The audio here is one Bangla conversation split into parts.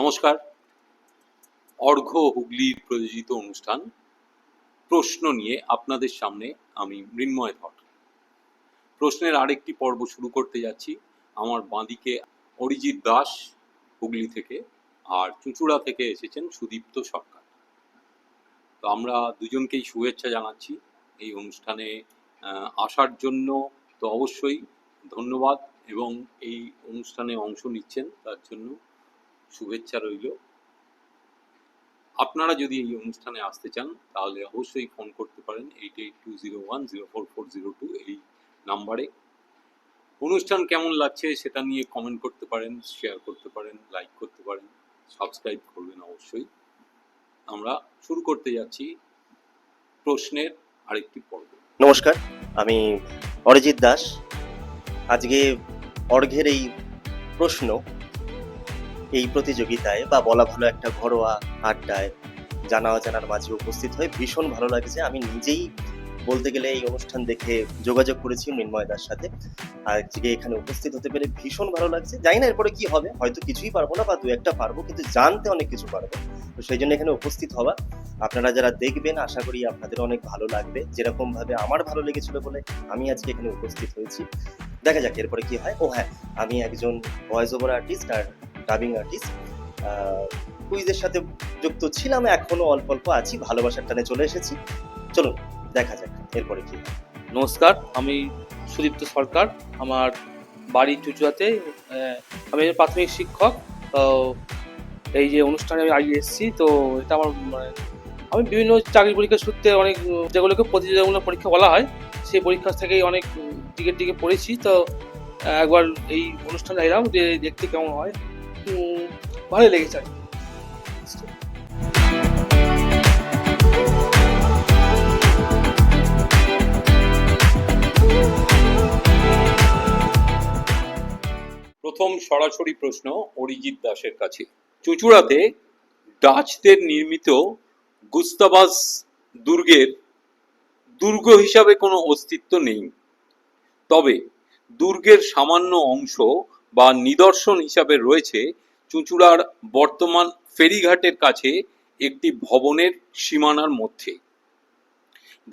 নমস্কার। অর্ঘ্য হুগলির প্রযোজিত অনুষ্ঠান প্রশ্ন নিয়ে আপনাদের সামনে আমি মৃন্ময় ধর। প্রশ্নের আরেকটি পর্ব শুরু করতে যাচ্ছি। আমার বাঁদিকে অরিজিৎ দাস হুগলি থেকে, আর চুঁচুড়া থেকে এসেছেন সুদীপ্ত সরকার। তো আমরা দুজনকেই শুভেচ্ছা জানাচ্ছি এই অনুষ্ঠানে আসার জন্য। তো অবশ্যই ধন্যবাদ, এবং এই অনুষ্ঠানে অংশ নিচ্ছেন তার জন্য শুভেচ্ছা রইল। আপনারা যদি এই অনুষ্ঠানে আসতে চান তাহলে অবশ্যই ফোন করতে পারেন 8820104402 এই নাম্বারে। অনুষ্ঠান কেমন লাগছে সেটা নিয়ে কমেন্ট করতে পারেন, শেয়ার করতে পারেন, লাইক করতে পারেন, সাবস্ক্রাইব করবেন অবশ্যই। আমরা শুরু করতে যাচ্ছি প্রশ্নের আরেকটি পর্ব। নমস্কার, আমি অরিজিৎ দাস। আজকে অর্ঘ্যের এই প্রশ্ন এই প্রতিযোগিতায় বা বলা ভালো একটা ঘরোয়া আড্ডায় জানা অজানার মাঝে উপস্থিত হয়ে ভীষণ ভালো লাগছে। আমি নিজেই বলতে গেলে এই অনুষ্ঠান দেখে যোগাযোগ করেছি মৃন্ময় দার সাথে। আজকে এখানে উপস্থিত হতে পেরে ভীষণ ভালো লাগছে। জানি না এরপরে কি হবে, হয়তো কিছুই পারবো না বা দু একটা পারবো, কিন্তু জানতে অনেক কিছু পারবো। তো সেই জন্য এখানে উপস্থিত হওয়া। আপনারা যারা দেখবেন আশা করি আপনাদের অনেক ভালো লাগবে, যেরকম ভাবে আমার ভালো লেগেছিল বলে আমি আজকে এখানে উপস্থিত হয়েছি। দেখা যাক এরপরে কি হয়। ও হ্যাঁ, আমি একজন ভয়েস ওভার আর্টিস্ট আর ডাবিং আর্টিস্ট। কুইজের সাথে যুক্ত ছিলাম, এখনো অল্প অল্প আছি, ভালোবাসার টানে চলে এসেছি। চলুন দেখা যাক এরপরে কি হয়। নমস্কার, আমি সুদীপ্ত সরকার। আমার বাড়ি চুঁচুড়াতে। আমি একজন প্রাথমিক শিক্ষক। তো এই যে অনুষ্ঠানে আমি আগে এসেছি, তো এটা আমার আমি বিভিন্ন চাকরি পরীক্ষার সূত্রে অনেক যেগুলোকে প্রতিযোগিতামূলক পরীক্ষা বলা হয়, সেই পরীক্ষা থেকেই অনেক টিকে পড়েছি। তো একবার এই অনুষ্ঠানে এলাম যে দেখতে কেমন হয়, ভালোই লেগেছে। প্রথম সরাসরি প্রশ্ন অরিজিৎ দাসের কাছে। চুঁচুড়াতে ডাচদের নির্মিত গুস্তাভাস দুর্গের দুর্গ হিসাবে কোনো অস্তিত্ব নেই, তবে দুর্গের সামান্য অংশ বা নিদর্শন হিসাবে রয়েছে চুঁচুড়ার বর্তমান ফেরিঘাটের কাছে একটি ভবনের সীমানার মধ্যে।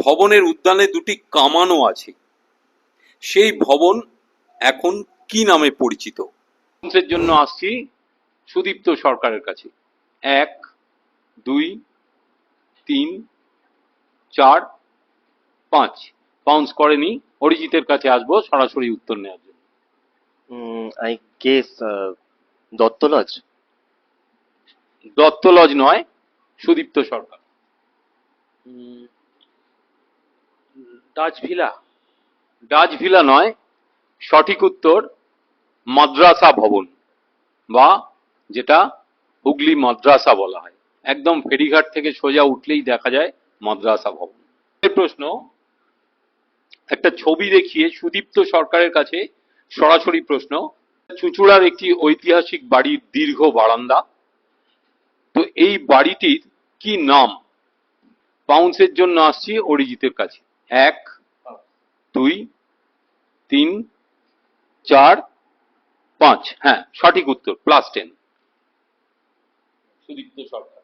ভবনের উদ্যানে দুটি কামানও আছে। সেই ভবন এখন কি নামে পরিচিত? এর জন্য আসছি সুদীপ্ত সরকারের কাছে। 1 2 3 4 5 বাউন্স করেনি। অরিজিতের কাছে আসবো সরাসরি উত্তর নেওয়ার জন্য। I guess Dutta lodge. Dutta lodge নয়, Sudipta Sarkar. Dutch villa. Dutch villa নয়, সঠিক উত্তর মাদ্রাসা ভবন, বা যেটা হুগলি মাদ্রাসা বলা হয়। একদম ফেরিঘাট থেকে সোজা উঠলেই দেখা যায় মাদ্রাসা ভবন। প্রশ্ন, একটা ছবি দেখিয়ে সুদীপ্ত সরকারের কাছে সরাসরি প্রশ্ন। চুঁচুড়ার একটি ঐতিহাসিক বাড়ির দীর্ঘ বারান্দা, তো এই বাড়িটির কি নাম? পাউন্সের জন্য আসছি অরিজিতের কাছে। 1 2 3 4 5। হ্যাঁ, সঠিক উত্তর +10, সুদীপ্ত সরকার।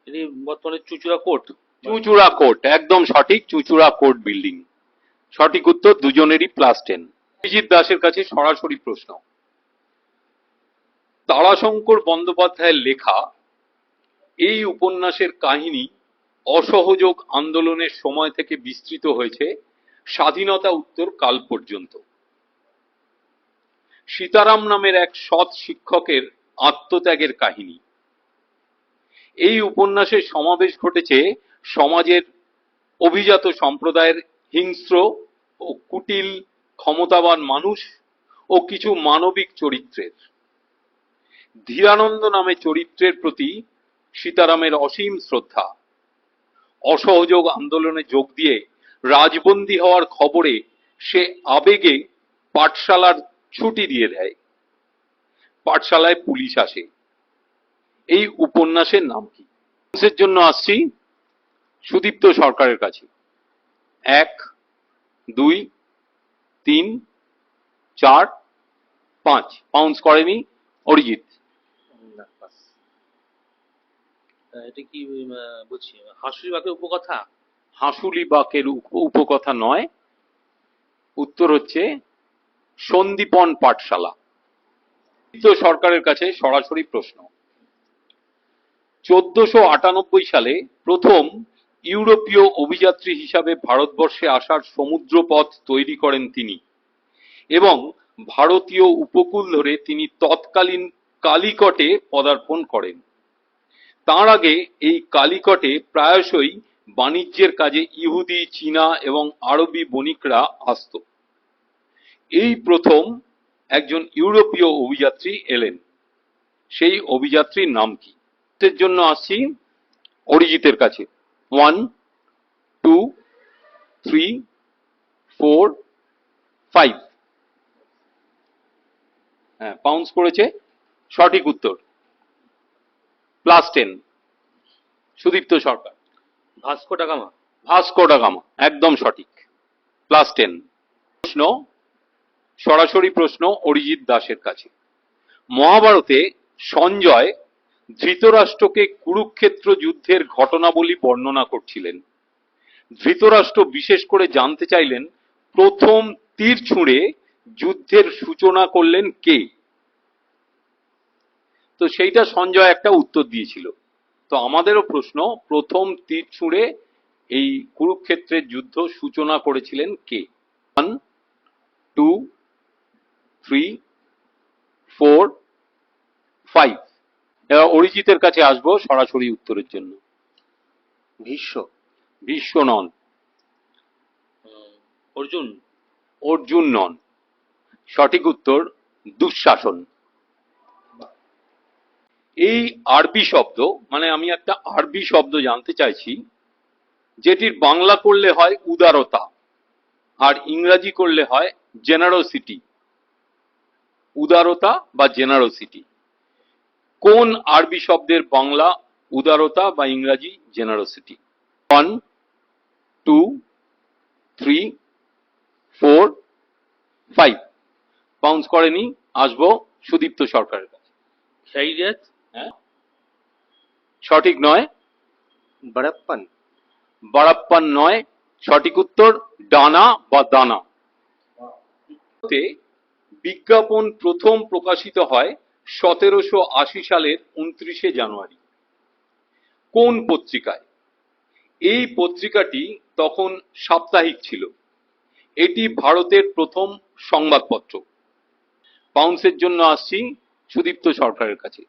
এটি বর্তমানে চুঁচুড়া কোর্ট। চুঁচুড়া কোর্ট, একদম সঠিক, চুঁচুড়া কোর্ট বিল্ডিং। সঠিক উত্তর, দুজনেরই +10। অরিজিৎ দাসের কাছে সরাসরি প্রশ্ন। তারাশঙ্কর বন্দ্যোপাধ্যায়ের লেখা এই উপন্যাসের কাহিনী অসহযোগ আন্দোলনের সময় থেকে বিস্তৃত হয়েছে স্বাধীনতা উত্তর কাল পর্যন্ত। সীতারাম নামের এক সৎ শিক্ষকের আত্মত্যাগের কাহিনী। এই উপন্যাসের সমাবেশ ঘটেছে সমাজের অভিজাত সম্প্রদায়ের হিংস্র ও কুটিল ক্ষমতাবান মানুষ ও কিছু মানবিক চরিত্রের। ধীরানন্দ নামে চরিত্রের প্রতি সীতারামের অসীম শ্রদ্ধা। অসহযোগ আন্দোলনে যোগ দিয়ে রাজবন্দী হওয়ার খবরে সে আবেগে পাঠশালার ছুটি দিয়ে দেয়। পাঠশালায় পুলিশ আসে। এই উপন্যাসের নাম কি? এর জন্য আসছি সুদীপ্ত সরকারের কাছে। 1 2 3 4 5 বাউন্স করেনি অরিজিৎ। এটা কি বলছি হাসুরি বাঁকের উপকথা? হাঁসুলি বাকের উপকথা নয়, উত্তর হচ্ছে সন্দীপন পাঠশালা। সরকারের কাছে সরাসরি প্রশ্ন। 1498 সালে প্রথম ইউরোপীয় অভিযাত্রী হিসাবে ভারতবর্ষে আসার সমুদ্রপথ তৈরি করেন তিনি এবং ভারতীয় উপকূল ধরে তিনি তৎকালীন কালিকটে পদার্পণ করেন। তার আগে এই কালিকটে প্রায়শই বাণিজ্যের কাজে ইহুদি, চীনা এবং আরবি বণিকরা আসত। এই প্রথম একজন ইউরোপীয় অভিযাত্রী এলেন। সেই অভিযাত্রীর নাম কি? এর জন্য আসছি অরিজিতের কাছে। 1 2 3 4 5। হ্যাঁ, পাউন্স করেছে। সঠিক উত্তর +10। Sudipta Sarkar. Vasco da Gama. Vasco da Gama, একদম সঠিক, +10। প্রশ্ন, সরাসরি প্রশ্ন অরিজিৎ দাসের কাছে। মহাভারতে সঞ্জয় ধৃতরাষ্ট্রকে কুরুক্ষেত্র যুদ্ধের ঘটনাবলী বর্ণনা করছিলেন। ধৃতরাষ্ট্র বিশেষ করে জানতে চাইলেন প্রথম তীর ছুঁড়ে যুদ্ধের সূচনা করলেন কে? তো সেইটা সঞ্জয় একটা উত্তর দিয়েছিল। তো আমাদেরও প্রশ্ন, প্রথম তীর ছুঁড়ে এই কুরুক্ষেত্রের যুদ্ধ সূচনা করেছিলেন কে? 1 2 3 4 5। এবার অরিজিতের কাছে আসবো সরাসরি উত্তরের জন্য। ভীষ্ম। ভীষ্ম নন। অর্জুন। অর্জুন নন। সঠিক উত্তর দুঃশাসন। এই আরবি শব্দ, মানে আমি একটা আরবি শব্দ জানতে চাইছি, যেটির বাংলা করলে হয় উদারতা আর ইংরাজি করলে হয় জেনারোসিটি। উদারতা বা জেনারোসিটি, কোন আরবি শব্দের বাংলা উদারতা বা ইংরাজি জেনারোসিটি? 1 2 3 4 5। বাউন্স করেনি। আসবো সুদীপ্ত সরকারের কাছে। খাইরিয়াত। হ্যাঁ, সঠিক নয়। বারাপ্পান। বারাপ্পান নয়। সঠিক উত্তর ডানা বা দানা। বিজ্ঞাপন প্রথম প্রকাশিত হয় 1780 সালের 29শে জানুয়ারি। কোন পত্রিকায়? এই পত্রিকাটি তখন সাপ্তাহিক ছিল। এটি ভারতের প্রথম সংবাদপত্র। পাউন্সের জন্য আসছি সুদীপ্ত সরকারের কাছে।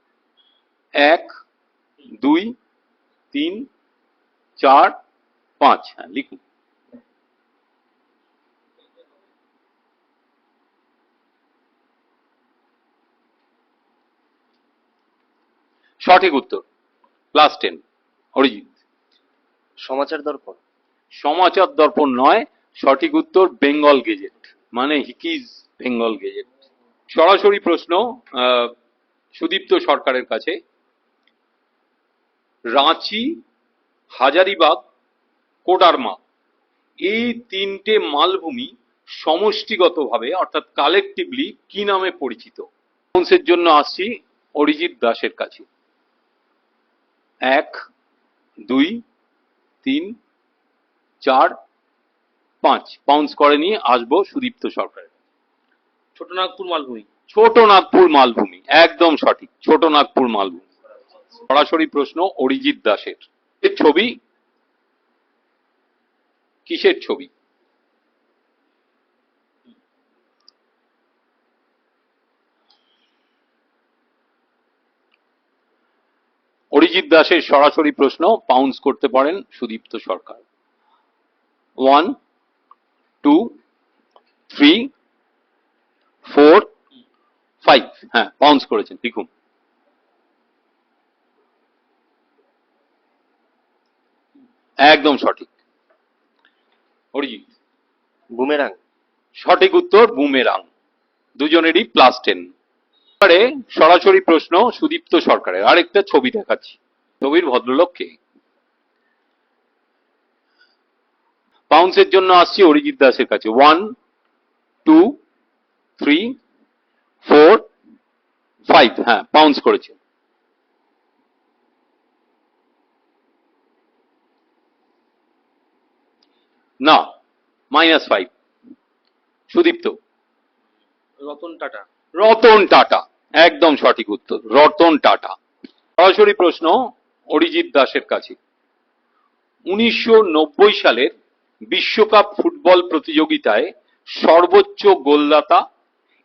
1 2 3 4 5। হ্যাঁ, লিখুন। সঠিক উত্তর +10। অরিজিৎ। সমাচার দর্পণ। সমাচার দর্পণ নয়। সঠিক উত্তর বেঙ্গল গেজেট, মানে হিকিজ বেঙ্গল গেজেট। সরাসরি প্রশ্ন সুদীপ্ত সরকারের কাছে। রাঁচি, হাজারিবাগ, কোডারমা, এই তিনটে মালভূমি সমষ্টিগতভাবে অর্থাৎ কালেকটিভলি কি নামে পরিচিত? পাউন্সের জন্য আসছি অরিজিৎ দাসের কাছে। 1 2 3 4 5। পাউন্স করেনি। আসবো সুদীপ্ত সরকারের। ছোট নাগপুর মালভূমি। ছোট নাগপুর মালভূমি, একদম সঠিক, ছোট নাগপুর মালভূমি। সরাসরি প্রশ্ন অরিজিৎ দাসের। এর ছবি কিসের ছবি? অরিজিৎ দাসের সরাসরি প্রশ্ন, পাউন্স করতে পারেন সুদীপ্ত সরকার। 1 2 3 4 5। হ্যাঁ, পাউন্স করেছেন, লিখুন। একদম সঠিক, অরিজিৎ। বুমেরাং। সঠিক উত্তর বুমেরাং। দুজনেরই +10। এবারে সরাসরি প্রশ্ন সুদীপ্ত সরকারের। আরেকটা ছবি দেখাচ্ছি। ছবির ভদ্রলোক কে? পাউন্সের জন্য আসছি অরিজিৎ দাসের কাছে। 1 2 3 4 5। হ্যাঁ, পাউন্স করেছে। না, -5। সুদীপ্ত। রতন টাটা। রতন টাটা, একদম সঠিক উত্তর, রতন টাটা। সরাসরি প্রশ্ন অরিজিৎ দাসের কাছে। 1990 সালের বিশ্বকাপ ফুটবল প্রতিযোগিতায় সর্বোচ্চ গোলদাতা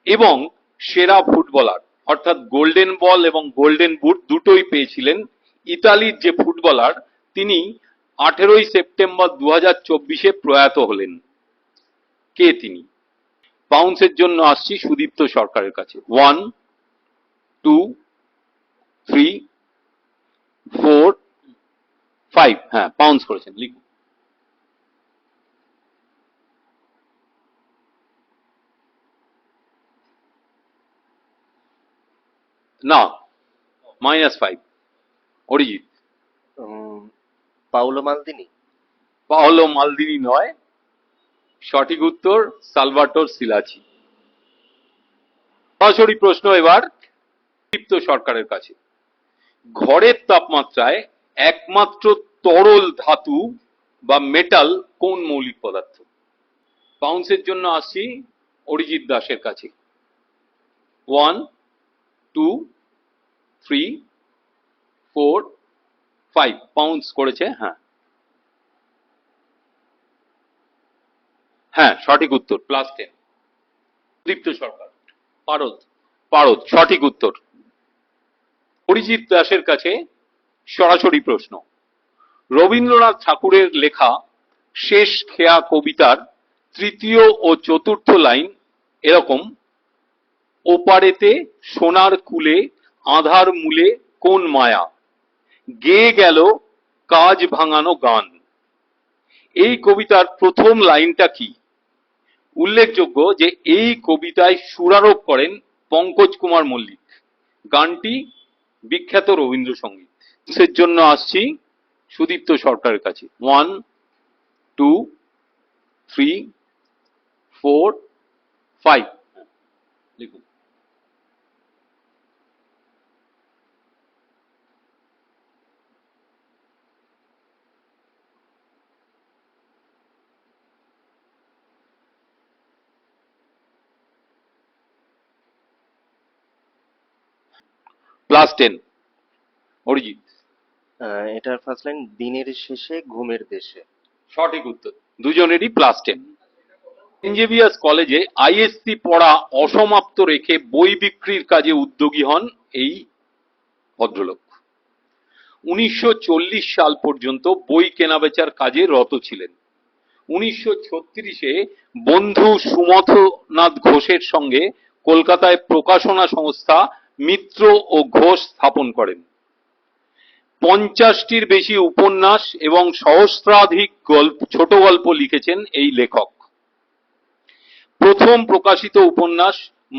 এবং সেরা ফুটবলার অর্থাৎ গোল্ডেন বল এবং গোল্ডেন বুট দুটোই পেয়েছিলেন ইতালির যে ফুটবলার, তিনি 18 সেপ্টেম্বর 2024-এ প্রয়াত হলেন। কে তিনি? বাউন্সের জন্য আসছি সুদীপ্ত সরকারের কাছে। 1, 2, 3, 4, 5। হ্যাঁ, বাউন্স করেছেন, লিখুন। না, -5। অরিজিৎ। পাউলো মালদিনি। পাওলো মালদিনি নয়, সঠিক উত্তর সালভাটোর সিলাচি। সরাসরি প্রশ্ন এবার দীপ্ত সরকারের কাছে। ঘরের তাপমাত্রায় একমাত্র তরল ধাতু বা মেটাল কোন মৌলিক পদার্থ? বাউন্সের জন্য আসছি অরিজিৎ দাসের কাছে। 1, 2, 3, 4, 5। বাউন্স করেছে। হ্যাঁ হ্যাঁ, সঠিক উত্তর +10। দীপ্ত সরকার। পারদ। পারদ, সঠিক উত্তর। অরিজিৎ দাসের কাছে সরাসরি প্রশ্ন। রবীন্দ্রনাথ ঠাকুরের লেখা শেষ খেয়া কবিতার তৃতীয় ও চতুর্থ লাইন এরকম: ওপারেতে সোনার কুলে আধার মূলে কোন মায়া, গেয়ে গেল কাজ ভাঙানো গান। এই কবিতার প্রথম লাইনটা কি? উল্লেখযোগ্য যে এই কবিতায় সুরারোপ করেন পঙ্কজ কুমার মল্লিক। গানটি বিখ্যাত রবীন্দ্রসঙ্গীত। এর জন্য আসছি সুদীপ্ত সরকারের কাছে। 1, 2, 3, 4, 5। লিখুন। +10। অরিজিৎ। এটার ফার্স্ট লাইন দিনের শেষে ঘুমের দেশে। সঠিক উত্তর, দুজনেরই +10। সেন্ট কলেজে আইএসসি পড়া অসমাপ্ত রেখে বই বিক্রির কাজে উদ্যোগী হন এই ভদ্রলোক। 1940 সাল পর্যন্ত বই কেনাবেচার কাজে রত ছিলেন। 1936-এ বন্ধু সুমথনাথ ঘোষের সঙ্গে কলকাতায় প্রকাশনা সংস্থা মিত্র ও ঘোষ স্থাপন করেন। 50টির বেশি উপন্যাস এবং সহস্রাধিক ছোট গল্প লিখেছেন এই লেখক। প্রথম প্রকাশিত উপন্যাস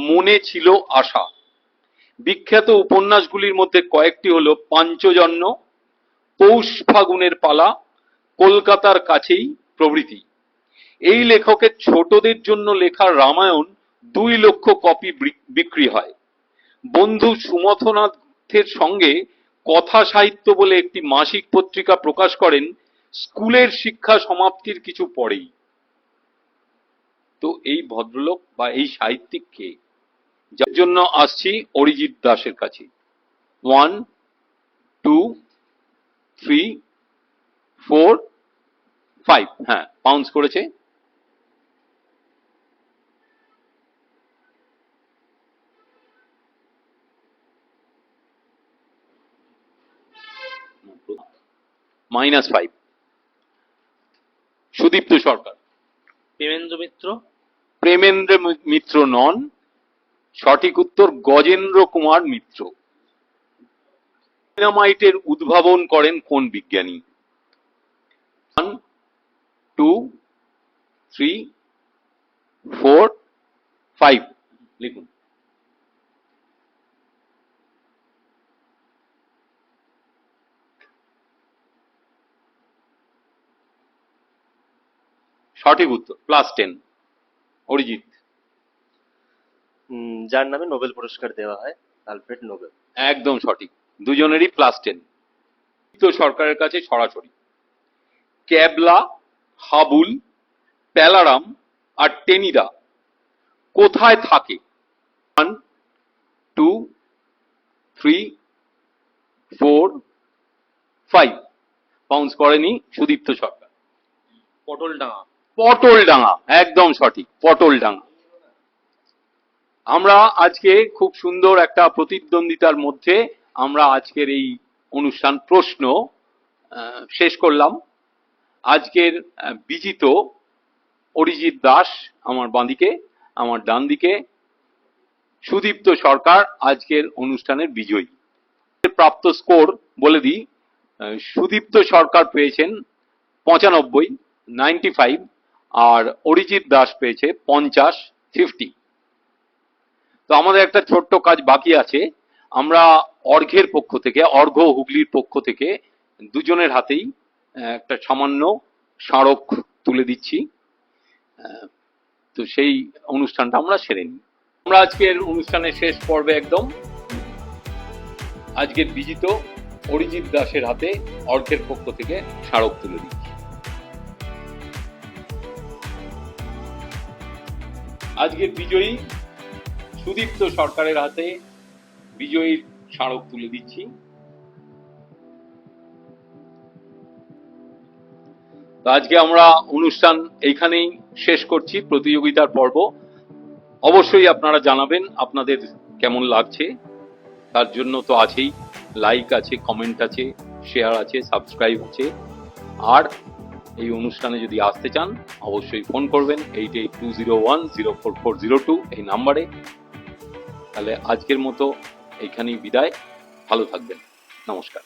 মনে ছিল আশা। বিখ্যাত উপন্যাসগুলির মধ্যে কয়েকটি হল পাঞ্চজন্য, পৌষ ফাগুনের পালা, কলকাতার কাছেই প্রভৃতি। এই লেখকের ছোটদের জন্য লেখা রামায়ণ 2 লক্ষ কপি বিক্রি হয়। বন্ধু সুমথনাথের সঙ্গে কথা সাহিত্য বলে একটি মাসিক পত্রিকা প্রকাশ করেন স্কুলের শিক্ষা সমাপ্তির কিছু পরেই। তো এই ভদ্রলোক বা এই সাহিত্যিক কে? যার জন্য আসছি অরিজিৎ দাসের কাছে। 1, 2, 3, 4, 5। হ্যাঁ, বাউন্স করেছে। -5। সুদীপ্ত সরকার। প্রেমেন্দ্র মিত্র। প্রেমেন্দ্র মিত্র নন, সঠিক উত্তর গজেন্দ্র কুমার মিত্র। ডায়নামাইটের উদ্ভাবন করেন কোন বিজ্ঞানী? 1, 2, 3, 4, 5। লিখুন। সঠিক উত্তর +10। অরিজিৎ। যার নামে নোবেল পুরস্কার দেওয়া হয়, আলফ্রেড নোবেল। একদম সঠিক, দুজনেরই +10। তো সরকারের কাছে সরাসরি। ক্যাবলা, হাবুল, প্যালারাম আর টেনিদা কোথায় থাকে? 1 2 3 4 5 বাউন্স করেনি সুদীপ্ত সরকার। পটলডাঙ্গা, একদম সঠিক, পটলডাঙ্গা। আমরা আজকে খুব সুন্দর একটা প্রতিদ্বন্দ্বিতার মধ্যে আমরা আজকের এই অনুষ্ঠান প্রশ্ন শেষ করলাম। আজকের বিজিত অরিজিৎ দাস আমার বাঁদিকে, আমার ডান দিকে সুদীপ্ত সরকার আজকের অনুষ্ঠানের বিজয়ী। প্রাপ্ত স্কোর বলে দিই, সুদীপ্ত সরকার পেয়েছেন 95 আর অরিজিৎ দাস পেয়েছে 50। তো আমাদের একটা ছোট্ট কাজ বাকি আছে। আমরা অর্ঘের পক্ষ থেকে, অর্ঘ হুগলির পক্ষ থেকে দুজনের হাতেই একটা সামান্য স্মারক তুলে দিচ্ছি। তো সেই অনুষ্ঠানটা আমরা সেরে নিই। আমরা আজকের অনুষ্ঠানের শেষ পর্বে একদম আজকের বিজিত অরিজিৎ দাসের হাতে অর্ঘের পক্ষ থেকে স্মারক তুলে দিচ্ছি। আজকের বিজয়ী সুদীপ্ত সরকারের হাতে বিজয়ীর স্মারক তুলে দিচ্ছি। তো আজকে আমরা অনুষ্ঠান এইখানেই শেষ করছি, প্রতিযোগিতার পর্ব। অবশ্যই আপনারা জানাবেন আপনাদের কেমন লাগছে। তার জন্য তো আছেই, লাইক আছে, কমেন্ট আছে, শেয়ার আছে, সাবস্ক্রাইব আছে। আর এই অনুষ্ঠানে যদি আসতে চান অবশ্যই ফোন করবেন 8820104402 এই নাম্বারে। তাহলে আজকের মতো এইখানেই বিদায়। ভালো থাকবেন, নমস্কার।